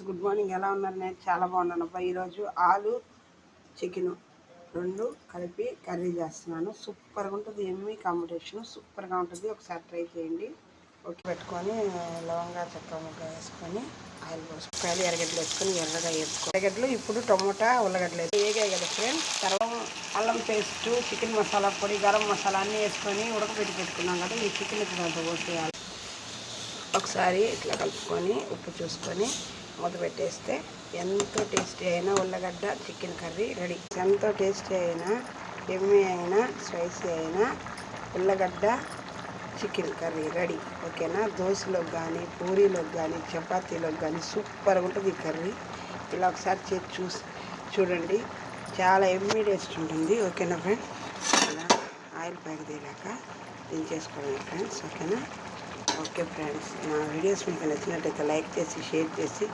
Good morning. ఎలా ఉన్నారు? నేను చాలా బాగున్నాను అబ్బా. ఈరోజు ఆలు చికెన్ రెండు కలిపి కర్రీ చేస్తున్నాను. సూపర్గా ఉంటుంది. ఎమ్మి కాంబినేషన్ సూపర్గా ఉంటుంది. ఒకసారి ట్రై చేయండి. ఓకే, పెట్టుకొని లవంగా చెక్క ముక్క వేసుకొని ఆయిల్ పోసుకొని ఎర్రగడ్డలు వేసుకొని ఎర్రగా వేసుకోవాలి. ఎర్రగడ్డలు ఇప్పుడు టమోటా ఉల్లగడ్డలు వేగాయి కదా ఫ్రెండ్స్. తర్వాత అల్లం పేస్టు, చికెన్ మసాలా పొడి, గరం మసాలా అన్నీ వేసుకొని ఉడకబెట్టి పెట్టుకున్నాం కదా. ఈ చికెన్ దాంట్లో పోసేయాలి. ఒకసారి ఇట్లా కలుపుకొని ఉప్పు చూసుకొని మూత పెట్టేస్తే ఎంతో టేస్టీ అయినా ఉల్లగడ్డ చికెన్ కర్రీ రెడీ. ఎంతో టేస్టీ అయినా ఎమ్మి అయినా స్పైసీ అయినా ఉల్లగడ్డ చికెన్ కర్రీ రెడీ. ఓకేనా? దోశలోకి కానీ పూరీలోకి కానీ చపాతీలోకి కానీ సూపర్గా ఉంటుంది ఈ కర్రీ. ఇలా ఒకసారి చేసి చూడండి. చాలా ఎమ్మి టేస్ట్ ఉంటుంది. ఓకేనా ఫ్రెండ్స్? ఇలా ఆయిల్ పైకి తీయలేక దించేసుకోండి ఫ్రెండ్స్. ఓకేనా? ఓకే ఫ్రెండ్స్, నా వీడియోస్ మీకు నచ్చినట్టయితే లైక్ చేసి షేర్ చేసి